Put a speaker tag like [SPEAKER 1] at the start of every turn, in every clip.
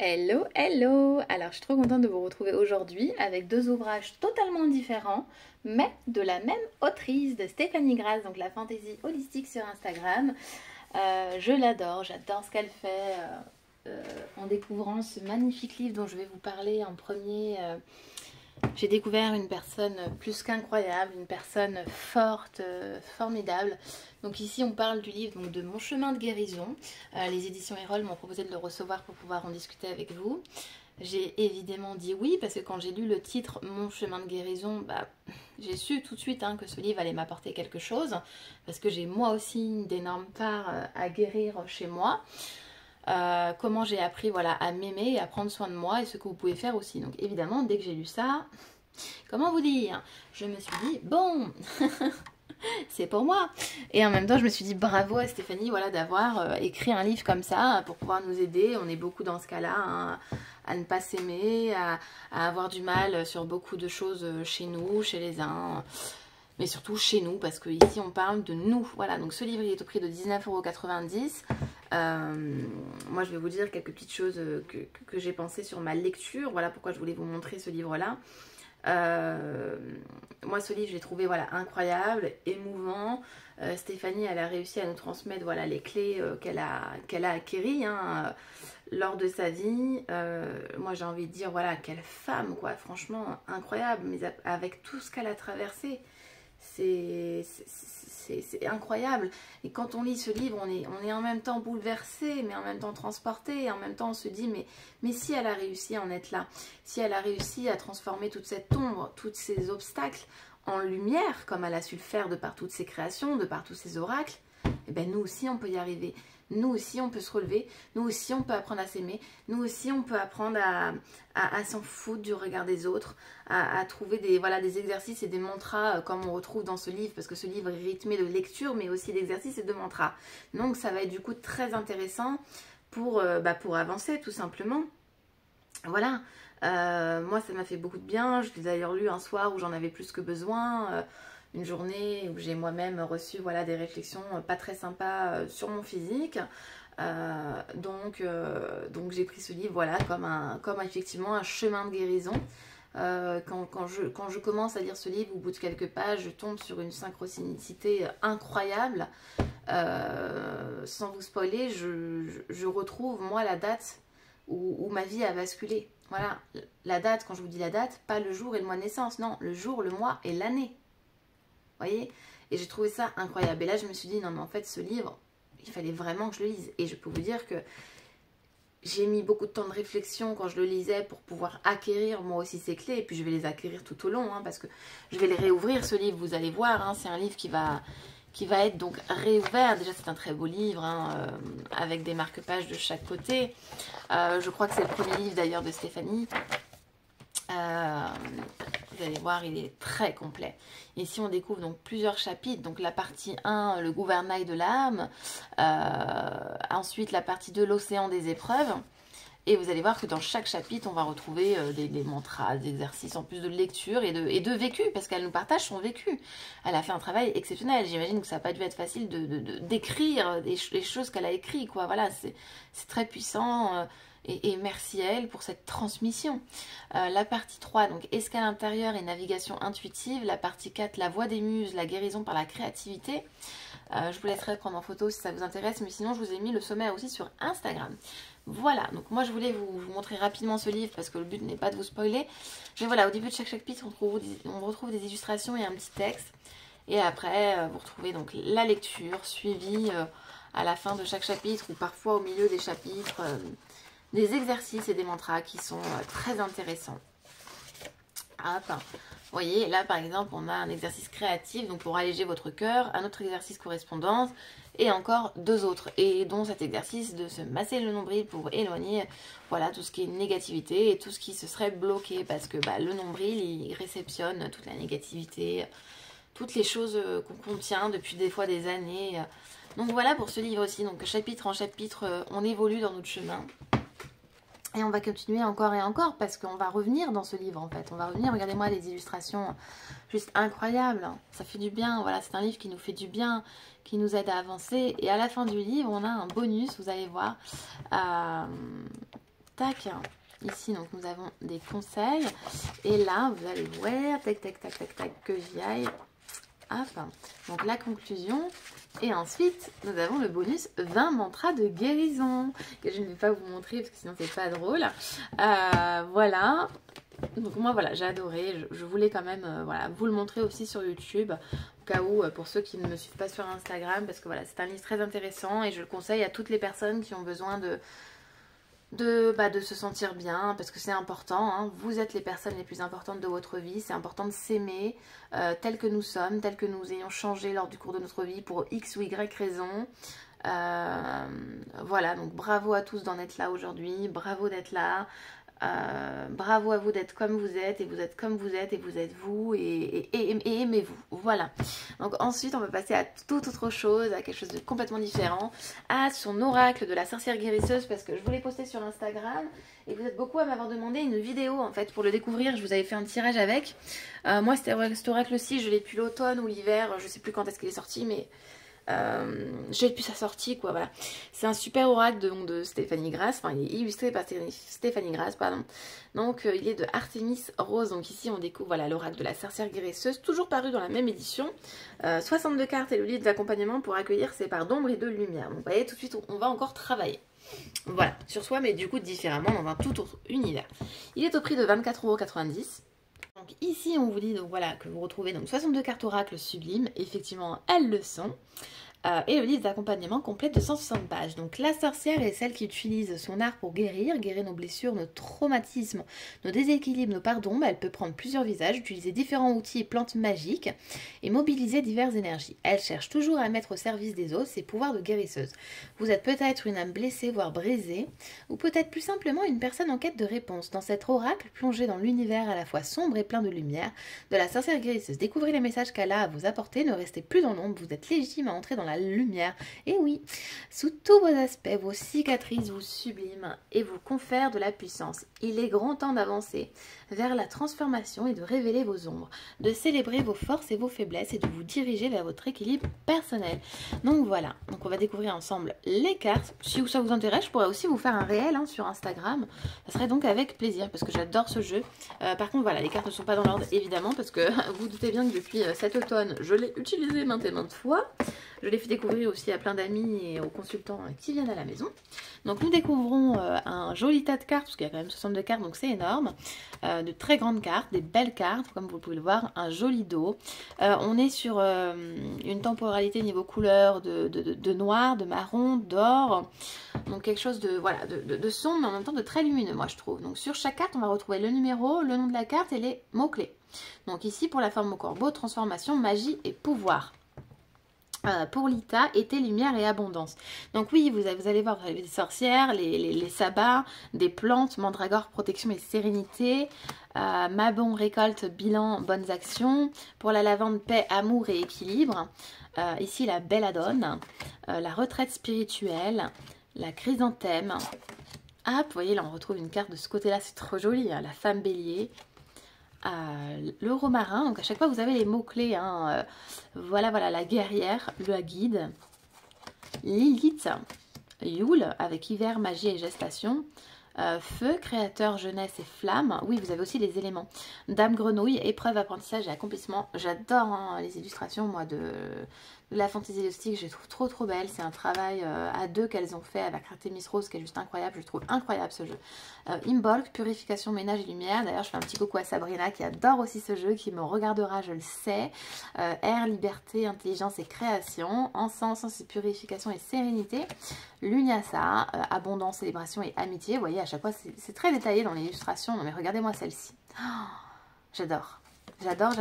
[SPEAKER 1] Hello, hello! Alors je suis trop contente de vous retrouver aujourd'hui avec deux ouvrages totalement différents, mais de la même autrice, de Stéphanie Graz, donc la fantaisie holistique sur Instagram. Je l'adore, j'adore ce qu'elle fait. En découvrant ce magnifique livre dont je vais vous parler en premier, j'ai découvert une personne plus qu'incroyable, une personne forte, formidable. Donc ici on parle du livre donc, de Mon chemin de guérison. Les éditions Erol m'ont proposé de le recevoir pour pouvoir en discuter avec vous. J'ai évidemment dit oui parce que quand j'ai lu le titre Mon chemin de guérison, j'ai su tout de suite que ce livre allait m'apporter quelque chose. Parce que j'ai moi aussi d'énormes parts à guérir chez moi. Comment j'ai appris à m'aimer et à prendre soin de moi et ce que vous pouvez faire aussi. Donc évidemment, dès que j'ai lu ça, comment vous dire, je me suis dit, bon, c'est pour moi. Et en même temps, je me suis dit, bravo à Stéphanie d'avoir écrit un livre comme ça pour pouvoir nous aider. On est beaucoup dans ce cas-là, à ne pas s'aimer, à avoir du mal sur beaucoup de choses chez nous, chez les uns. Mais surtout chez nous, parce que ici on parle de nous. Voilà, donc ce livre il est au prix de 19,90 €. Moi je vais vous dire quelques petites choses que j'ai pensé sur ma lecture. Voilà pourquoi je voulais vous montrer ce livre-là. Moi ce livre je l'ai trouvé incroyable, émouvant. Stéphanie elle a réussi à nous transmettre les clés qu'elle a acquéries lors de sa vie. Moi j'ai envie de dire quelle femme quoi, franchement incroyable, mais avec tout ce qu'elle a traversé. C'est incroyable. Et quand on lit ce livre, on est en même temps bouleversé, mais en même temps transporté. Et en même temps, on se dit, mais si elle a réussi à en être là, si elle a réussi à transformer toute cette ombre, tous ces obstacles en lumière, comme elle a su le faire de par toutes ses créations, de par tous ses oracles, eh bien nous aussi, on peut y arriver. Nous aussi, on peut se relever. Nous aussi, on peut apprendre à s'aimer. Nous aussi, on peut apprendre à s'en foutre du regard des autres, à trouver des exercices et des mantras comme on retrouve dans ce livre, parce que ce livre est rythmé de lecture, mais aussi d'exercices et de mantras. Donc, ça va être du coup très intéressant pour avancer, tout simplement. Voilà. Moi, ça m'a fait beaucoup de bien. Je l'ai d'ailleurs lu un soir où j'en avais plus que besoin. Une journée où j'ai moi-même reçu des réflexions pas très sympas sur mon physique. Donc j'ai pris ce livre comme effectivement un chemin de guérison. Quand je commence à lire ce livre, au bout de quelques pages, je tombe sur une synchronicité incroyable. Sans vous spoiler, je retrouve moi la date où ma vie a basculé. Voilà, la date, quand je vous dis la date, pas le jour et le mois de naissance, non, le jour, le mois et l'année. Voyez, et j'ai trouvé ça incroyable. Et là, je me suis dit, non, mais en fait, ce livre, il fallait vraiment que je le lise. Et je peux vous dire que j'ai mis beaucoup de temps de réflexion quand je le lisais pour pouvoir acquérir moi aussi ces clés. Et puis, je vais les acquérir tout au long, parce que je vais les réouvrir, ce livre, vous allez voir. C'est un livre qui va être donc réouvert. Déjà, c'est un très beau livre, avec des marque-pages de chaque côté. Je crois que c'est le premier livre, d'ailleurs, de Stéphanie. Vous allez voir, il est très complet. Ici, on découvre donc plusieurs chapitres. Donc la partie 1, le gouvernail de l'âme. Ensuite, la partie 2, l'océan des épreuves. Et vous allez voir que dans chaque chapitre, on va retrouver des mantras, des exercices en plus de lecture et de vécu, parce qu'elle nous partage son vécu. Elle a fait un travail exceptionnel. J'imagine que ça n'a pas dû être facile d'écrire les choses qu'elle a écrites, quoi. Voilà, c'est très puissant. Et merci à elle pour cette transmission. La partie 3, donc escale intérieure et navigation intuitive. La partie 4, la voix des muses, la guérison par la créativité. Je vous laisserai prendre en photo si ça vous intéresse, mais sinon je vous ai mis le sommaire aussi sur Instagram. Voilà, donc moi je voulais vous montrer rapidement ce livre parce que le but n'est pas de vous spoiler. Mais voilà, au début de chaque chapitre, on retrouve des illustrations et un petit texte. Et après, vous retrouvez donc la lecture suivie à la fin de chaque chapitre ou parfois au milieu des chapitres. Des exercices et des mantras qui sont très intéressants. Vous voyez, là par exemple, on a un exercice créatif, donc pour alléger votre cœur, un autre exercice correspondance, et encore deux autres, et dont cet exercice de se masser le nombril pour éloigner tout ce qui est négativité et tout ce qui se serait bloqué, parce que le nombril, il réceptionne toute la négativité, toutes les choses qu'on contient depuis des fois des années. Donc voilà pour ce livre aussi, donc chapitre en chapitre, on évolue dans notre chemin. Et on va continuer encore et encore parce qu'on va revenir dans ce livre en fait. On va revenir, regardez-moi les illustrations juste incroyables. Ça fait du bien, voilà, c'est un livre qui nous fait du bien, qui nous aide à avancer. Et à la fin du livre, on a un bonus, vous allez voir. tac. Ici, donc, nous avons des conseils. Et là, vous allez voir, tac, tac, tac, tac, tac, que j'y aille. Hop. Donc, la conclusion. Et ensuite, nous avons le bonus 20 mantras de guérison. Que je ne vais pas vous montrer parce que sinon, c'est pas drôle. Voilà. Donc, moi, voilà, j'ai adoré. Je voulais quand même voilà, vous le montrer aussi sur YouTube. Au cas où, pour ceux qui ne me suivent pas sur Instagram. Parce que voilà, c'est un livre très intéressant. Et je le conseille à toutes les personnes qui ont besoin de se sentir bien, parce que c'est important, hein. Vous êtes les personnes les plus importantes de votre vie, c'est important de s'aimer tel que nous sommes, tel que nous ayons changé lors du cours de notre vie pour X ou Y raison. Voilà, donc bravo à tous d'en être là aujourd'hui, bravo d'être là. Bravo à vous d'être comme vous êtes, et vous êtes comme vous êtes, et vous êtes vous, et aimez-vous. Voilà. Donc ensuite, on va passer à toute autre chose, à quelque chose de complètement différent, à son oracle de la sorcière guérisseuse, parce que je voulais poster sur Instagram, et vous êtes beaucoup à m'avoir demandé une vidéo, en fait, pour le découvrir. Je vous avais fait un tirage avec. Moi, cet oracle-ci, je l'ai depuis l'automne ou l'hiver, je sais plus quand est-ce qu'il est sorti, mais... j'ai depuis sa sortie, quoi, voilà. C'est un super oracle de Stéphanie Grass, enfin il est illustré par Stéphanie Grass, pardon. Donc il est de Artemis Rose. Donc ici on découvre, voilà, l'oracle de la sorcière guérisseuse, toujours paru dans la même édition. 62 cartes et le livre d'accompagnement pour accueillir ses parts d'ombre et de lumière. Donc vous voyez, tout de suite on va encore travailler. Voilà, sur soi, mais du coup différemment dans un tout autre univers. Il est au prix de 24,90 €. Donc ici on vous dit donc voilà que vous retrouvez donc 62 cartes oracles sublimes, effectivement elles le sont, et le livre d'accompagnement complet de 160 pages. Donc la sorcière est celle qui utilise son art pour guérir nos blessures, nos traumatismes, nos déséquilibres, nos parts d'ombre. Elle peut prendre plusieurs visages, utiliser différents outils et plantes magiques et mobiliser diverses énergies. Elle cherche toujours à mettre au service des autres ses pouvoirs de guérisseuse. Vous êtes peut-être une âme blessée, voire brisée, ou peut-être plus simplement une personne en quête de réponse. Dans cet oracle, plongé dans l'univers à la fois sombre et plein de lumière de la sorcière guérisseuse, découvrez les messages qu'elle a à vous apporter, ne restez plus dans l'ombre, vous êtes légitime à entrer dans la lumière. Et oui, sous tous vos aspects, vos cicatrices vous subliment et vous confèrent de la puissance. Il est grand temps d'avancer vers la transformation et de révéler vos ombres, de célébrer vos forces et vos faiblesses et de vous diriger vers votre équilibre personnel. Donc voilà, donc on va découvrir ensemble les cartes. Si ça vous intéresse, je pourrais aussi vous faire un réel sur Instagram. Ça serait donc avec plaisir parce que j'adore ce jeu. Par contre voilà, les cartes ne sont pas dans l'ordre évidemment parce que vous doutez bien que depuis cet automne, je l'ai utilisé maintes et maintes fois. Je l'ai fait découvrir aussi à plein d'amis et aux consultants qui viennent à la maison. Donc nous découvrons un joli tas de cartes, parce qu'il y a quand même 62 cartes, donc c'est énorme. De très grandes cartes, des belles cartes, comme vous pouvez le voir, un joli dos. On est sur une temporalité niveau couleur de noir, de marron, d'or. Donc quelque chose de, voilà, de sombre, mais en même temps de très lumineux, moi je trouve. Donc sur chaque carte, on va retrouver le numéro, le nom de la carte et les mots-clés. Donc ici, pour la forme au corbeau, transformation, magie et pouvoir. Pour Lita, été, lumière et abondance. Donc oui, vous allez voir, vous avez des sorcières, les sabbats, des plantes, mandragore, protection et sérénité, Mabon, récolte, bilan, bonnes actions. Pour la lavande, paix, amour et équilibre. Ici, la belladone, la retraite spirituelle, la chrysanthème. Hop, vous voyez, là, on retrouve une carte de ce côté-là, c'est trop joli, hein, la femme bélier. Le romarin, donc à chaque fois vous avez les mots-clés, voilà, la guerrière, le guide, Lilith, Yule, avec hiver, magie et gestation, feu, créateur, jeunesse et flamme. Oui, vous avez aussi les éléments. Dame grenouille, épreuve, apprentissage et accomplissement. J'adore les illustrations, moi, de la fantaisie élastique. Je les trouve trop belles. C'est un travail à deux qu'elles ont fait avec Artemis Rose, qui est juste incroyable. Je trouve incroyable ce jeu. Imbolc, purification, ménage et lumière. D'ailleurs, je fais un petit coucou à Sabrina, qui adore aussi ce jeu, qui me regardera, je le sais. Air, liberté, intelligence et création. Encens, c'est purification et sérénité. Lunyasa, abondance, célébration et amitié. Vous voyez, à chaque fois, c'est très détaillé dans l'illustration. Non, mais regardez-moi celle-ci. Oh, j'adore. J'adore.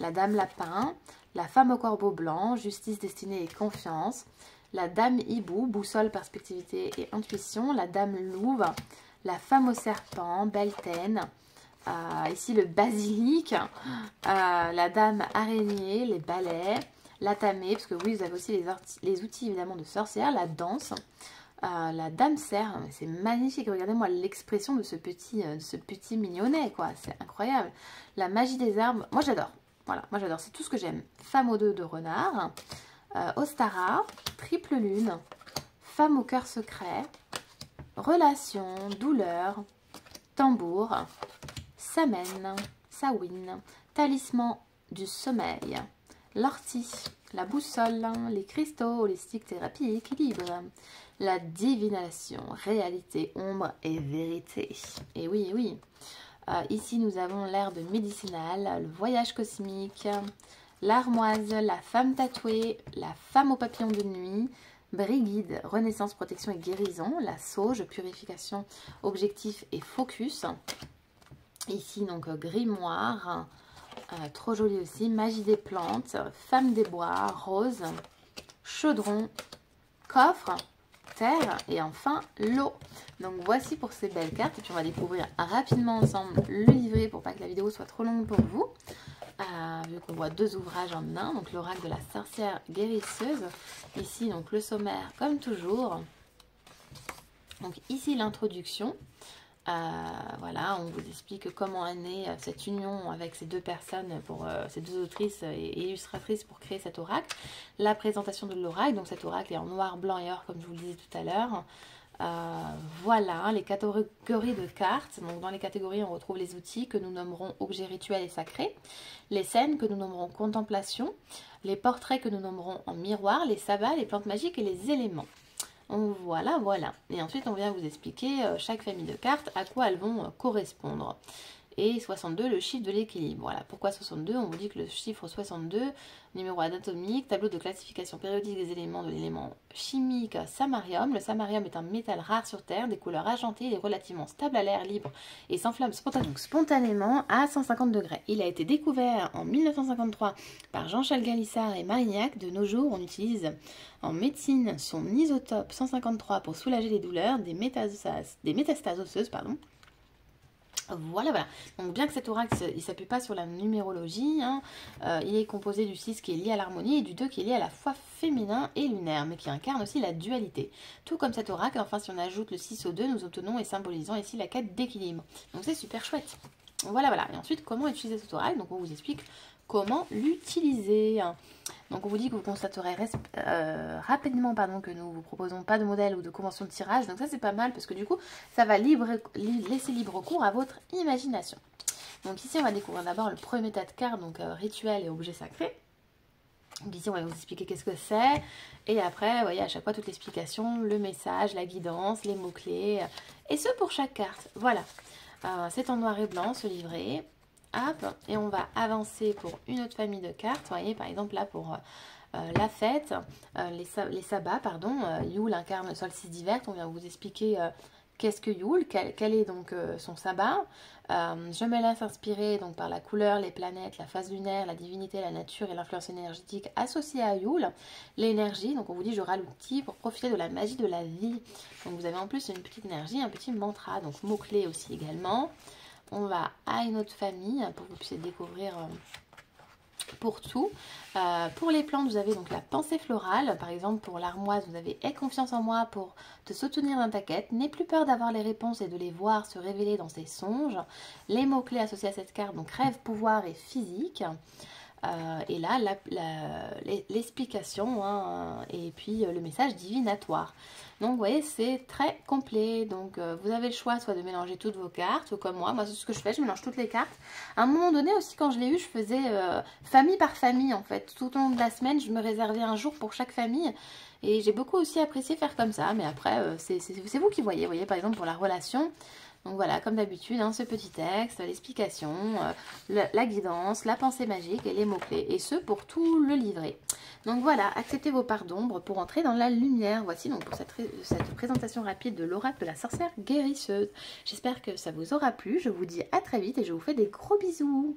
[SPEAKER 1] La dame lapin, la femme au corbeau blanc, justice, destinée et confiance. La dame hibou, boussole, perspectivité et intuition. La dame louve, la femme au serpent, Beltaine. Ici, le basilic. La dame araignée, les balais. La tamée, parce que oui, vous avez aussi les outils évidemment de sorcière. La danse. La dame cerf, c'est magnifique. Regardez-moi l'expression de ce petit mignonnet, quoi. C'est incroyable. La magie des arbres, moi j'adore. Voilà, moi j'adore, c'est tout ce que j'aime. Femme aux deux de renard, Ostara, triple lune, femme au cœur secret, relation, douleur, tambour, samen, sawin, talisman du sommeil, l'ortie, la boussole, les cristaux, holistique, thérapie, équilibre, la divination, réalité, ombre et vérité. Et oui, oui. Ici, nous avons l'herbe médicinale, le voyage cosmique, l'armoise, la femme tatouée, la femme au papillon de nuit, Brigide, renaissance, protection et guérison, la sauge, purification, objectif et focus. Ici, donc, grimoire, trop joli aussi, magie des plantes, femme des bois, rose, chaudron, coffre, terre et enfin l'eau. Donc voici pour ces belles cartes et puis on va découvrir rapidement ensemble le livret pour pas que la vidéo soit trop longue pour vous. Vu qu'on voit 2 ouvrages en un, donc l'oracle de la sorcière guérisseuse. Ici donc le sommaire comme toujours. Donc ici l'introduction. Voilà, on vous explique comment est née cette union avec ces 2 personnes, ces 2 autrices et illustratrices pour créer cet oracle. La présentation de l'oracle, donc cet oracle est en noir, blanc et or comme je vous le disais tout à l'heure. Voilà, les catégories de cartes. Donc dans les catégories, on retrouve les outils que nous nommerons objets rituels et sacrés, les scènes que nous nommerons contemplation, les portraits que nous nommerons en miroir, les sabbats, les plantes magiques et les éléments. Voilà, voilà. Et ensuite, on vient vous expliquer chaque famille de cartes, à quoi elles vont correspondre. Et 62, le chiffre de l'équilibre. Voilà, pourquoi 62? On vous dit que le chiffre 62, numéro anatomique, tableau de classification périodique des éléments de l'élément chimique samarium. Le samarium est un métal rare sur Terre, des couleurs argentées, il est relativement stable à l'air libre et s'enflamme spontanément à 150 degrés. Il a été découvert en 1953 par Jean-Charles Galissard et Marignac. De nos jours, on utilise en médecine son isotope 153 pour soulager les douleurs des métastases osseuses, pardon. Voilà, voilà. Donc bien que cet oracle, il ne s'appuie pas sur la numérologie, hein, il est composé du 6 qui est lié à l'harmonie et du 2 qui est lié à la foi féminin et lunaire, mais qui incarne aussi la dualité. Tout comme cet oracle, enfin si on ajoute le 6 au 2, nous obtenons et symbolisons ici la quête d'équilibre. Donc c'est super chouette. Voilà, voilà. Et ensuite, comment utiliser cet oracle? Donc on vous explique comment l'utiliser. Donc on vous dit que vous constaterez rapidement que nous vous proposons pas de modèle ou de convention de tirage. Donc ça c'est pas mal parce que du coup ça va laisser libre cours à votre imagination. Donc ici on va découvrir d'abord le premier tas de cartes, donc rituel et objet sacré. Donc ici on va vous expliquer qu'est-ce que c'est. Et après vous voyez à chaque fois toute l'explication, le message, la guidance, les mots-clés. Et ce pour chaque carte. Voilà. C'est en noir et blanc ce livret. Hop, et on va avancer pour une autre famille de cartes. Vous voyez, par exemple, là, pour la fête, les sabbats, pardon, Yule incarne le solstice d'hiver. On vient vous expliquer qu'est-ce que Yule, quel est donc son sabbat. Je me laisse inspirer donc, par la couleur, les planètes, la phase lunaire, la divinité, la nature et l'influence énergétique associée à Yule. L'énergie, donc on vous dit, j'aurai l'outil pour profiter de la magie de la vie. Donc vous avez en plus une petite énergie, un petit mantra, donc mot-clé aussi également. On va à une autre famille pour que vous puissiez découvrir pour tout. Pour les plantes, vous avez donc la pensée florale. Par exemple, pour l'armoise, vous avez « Aie confiance en moi pour te soutenir dans ta quête. N'aie plus peur d'avoir les réponses et de les voir se révéler dans tes songes. » Les mots-clés associés à cette carte, donc rêve, pouvoir et physique. Et là, l'explication hein, et puis le message divinatoire. Donc, vous voyez, c'est très complet. Donc, vous avez le choix soit de mélanger toutes vos cartes, ou comme moi. Moi, c'est ce que je fais, je mélange toutes les cartes. À un moment donné aussi, quand je l'ai eu, je faisais famille par famille, en fait. Tout au long de la semaine, je me réservais un jour pour chaque famille. Et j'ai beaucoup aussi apprécié faire comme ça. Mais après, c'est vous qui voyez. Vous voyez, par exemple, pour la relation... Donc voilà, comme d'habitude, hein, ce petit texte, l'explication, la guidance, la pensée magique et les mots-clés. Et ce, pour tout le livret. Donc voilà, acceptez vos parts d'ombre pour entrer dans la lumière. Voici donc pour cette présentation rapide de l'oracle de la sorcière guérisseuse. J'espère que ça vous aura plu. Je vous dis à très vite et je vous fais des gros bisous.